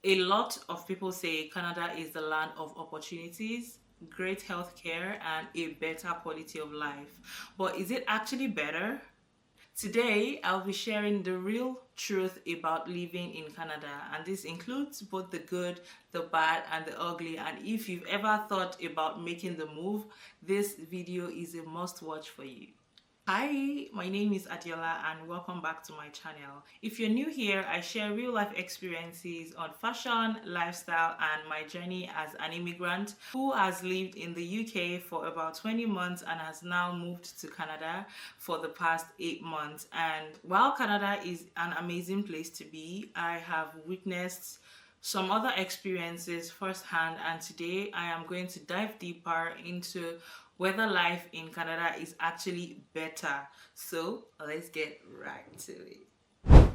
A lot of people say Canada is the land of opportunities, great healthcare, and a better quality of life. But is it actually better? Today, I'll be sharing the real truth about living in Canada, and this includes both the good, the bad, and the ugly. And if you've ever thought about making the move, this video is a must watch for you. Hi, my name is Adiola and welcome back to my channel. If you're new here, I share real life experiences on fashion, lifestyle, and my journey as an immigrant who has lived in the UK for about 20 months and has now moved to Canada for the past 8 months. And while Canada is an amazing place to be, I have witnessed some other experiences firsthand, and today I am going to dive deeper into whether life in Canada is actually better. So let's get right to it.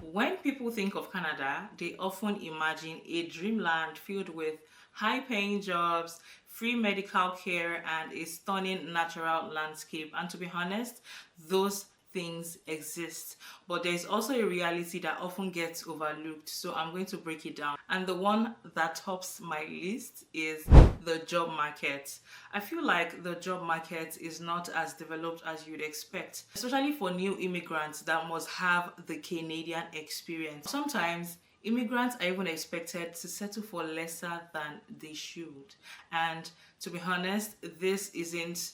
When people think of Canada, they often imagine a dreamland filled with high-paying jobs, free medical care, and a stunning natural landscape. And to be honest, those things exist, but there's also a reality that often gets overlooked, so I'm going to break it down. And the one that tops my list is the job market. I feel like the job market is not as developed as you'd expect, especially for new immigrants that must have the Canadian experience. Sometimes immigrants are even expected to settle for lesser than they should, and to be honest, this isn't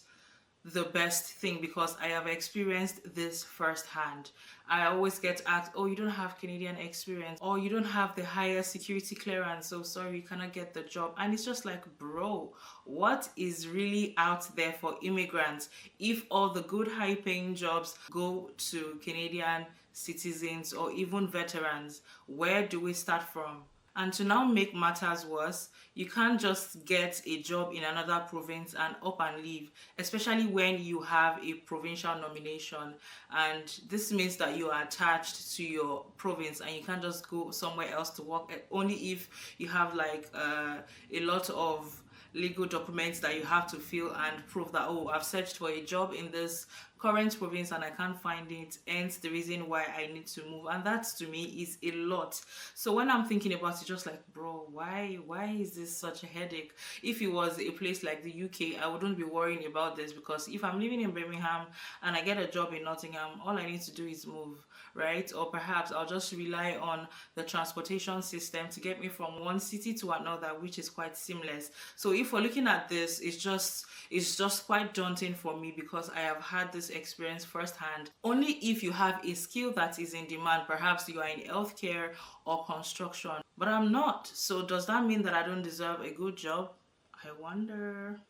the best thing because I have experienced this firsthand. I always get asked, oh, you don't have Canadian experience, or you don't have the highest security clearance, so sorry, you cannot get the job. And it's just like, bro, what is really out there for immigrants if all the good high paying jobs go to Canadian citizens or even veterans? Where do we start from? And to now make matters worse, you can't just get a job in another province and up and leave, especially when you have a provincial nomination. And this means that you are attached to your province and you can't just go somewhere else to work, only if you have like a lot of legal documents that you have to fill and prove that, oh, I've searched for a job in this current province and I can't find it, hence the reason why I need to move. And that to me is a lot. So when I'm thinking about it, just like, bro, why is this such a headache? If it was a place like the UK, I wouldn't be worrying about this, because if I'm living in Birmingham and I get a job in Nottingham, all I need to do is move, right? Or perhaps I'll just rely on the transportation system to get me from one city to another, which is quite seamless. So if we're looking at this, it's just quite daunting for me, because I have had this experience firsthand. Only if you have a skill that is in demand, perhaps you are in healthcare or construction, but I'm not. So does that mean that I don't deserve a good job? I wonder.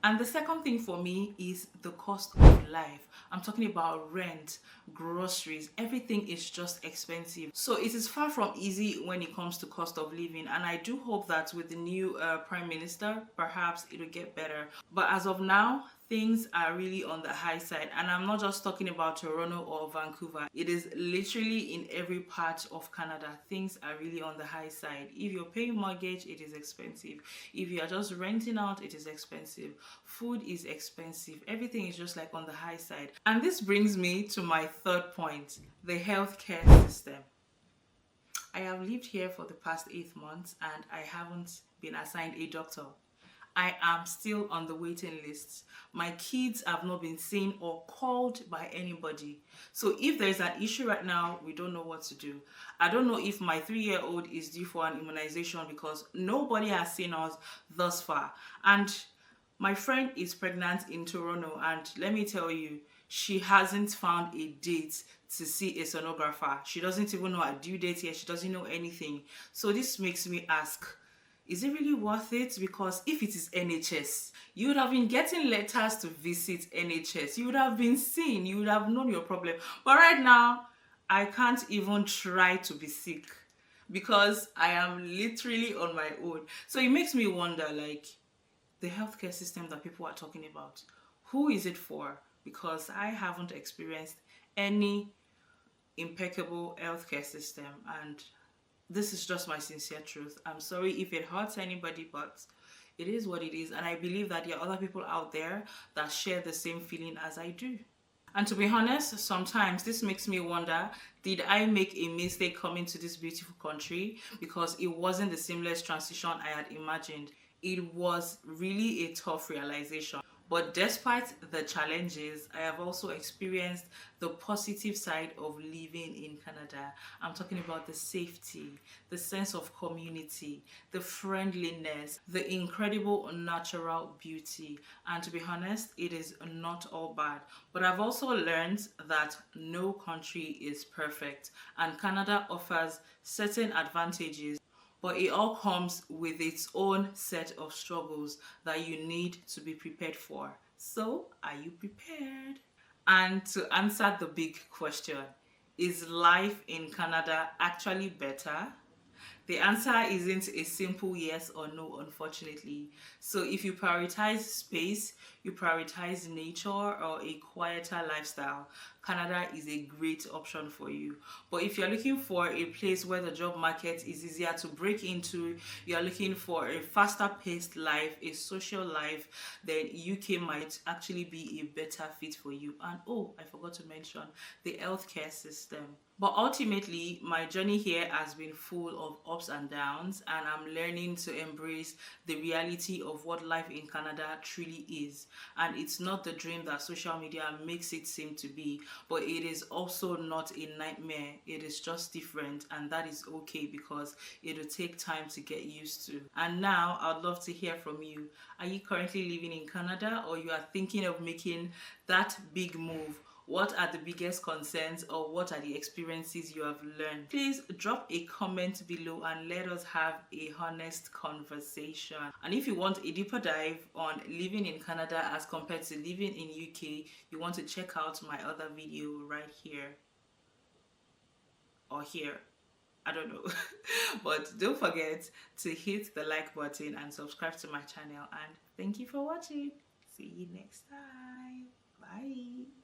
And the second thing for me is the cost of life. I'm talking about rent, groceries, everything is just expensive. So it is far from easy when it comes to cost of living. And I do hope that with the new Prime Minister, perhaps it'll get better. But as of now, things are really on the high side. And I'm not just talking about Toronto or Vancouver. It is literally in every part of Canada. Things are really on the high side. If you're paying mortgage, it is expensive. If you are just renting out, it is expensive. Food is expensive. Everything is just like on the high side. And this brings me to my third point, the healthcare system. I have lived here for the past 8 months and I haven't been assigned a doctor. I am still on the waiting list. My kids have not been seen or called by anybody. So if there's an issue right now, we don't know what to do. I don't know if my 3-year-old is due for an immunization, because nobody has seen us thus far. And my friend is pregnant in Toronto, and let me tell you, she hasn't found a date to see a sonographer. She doesn't even know a due date yet. She doesn't know anything. So this makes me ask, is it really worth it? Because if it is NHS, you would have been getting letters to visit NHS. You would have been seen. You would have known your problem. But right now, I can't even try to be sick because I am literally on my own. So it makes me wonder, like, the healthcare system that people are talking about, who is it for? Because I haven't experienced any impeccable healthcare system, and this is just my sincere truth. I'm sorry if it hurts anybody, but it is what it is. And I believe that there are other people out there that share the same feeling as I do. And to be honest, sometimes this makes me wonder, did I make a mistake coming to this beautiful country? Because it wasn't the seamless transition I had imagined. It was really a tough realization. But despite the challenges, I have also experienced the positive side of living in Canada. I'm talking about the safety, the sense of community, the friendliness, the incredible natural beauty. And to be honest, it is not all bad. But I've also learned that no country is perfect, and Canada offers certain advantages, but it all comes with its own set of struggles that you need to be prepared for. So, are you prepared? And to answer the big question, is life in Canada actually better? The answer isn't a simple yes or no, unfortunately. So, if you prioritize space, you prioritize nature or a quieter lifestyle, Canada is a great option for you. But if you're looking for a place where the job market is easier to break into, you're looking for a faster paced life, a social life, then UK might actually be a better fit for you. And oh, I forgot to mention the healthcare system. But ultimately, my journey here has been full of ups and downs, and I'm learning to embrace the reality of what life in Canada truly is. And it's not the dream that social media makes it seem to be, but it is also not a nightmare. It is just different, and that is okay because it'll take time to get used to. And now, I'd love to hear from you. Are you currently living in Canada, or you are thinking of making that big move? What are the biggest concerns, or what are the experiences you have learned? Please drop a comment below and let us have a honest conversation. And if you want a deeper dive on living in Canada as compared to living in UK, you want to check out my other video right here or here. I don't know. But don't forget to hit the like button and subscribe to my channel. And thank you for watching. See you next time. Bye.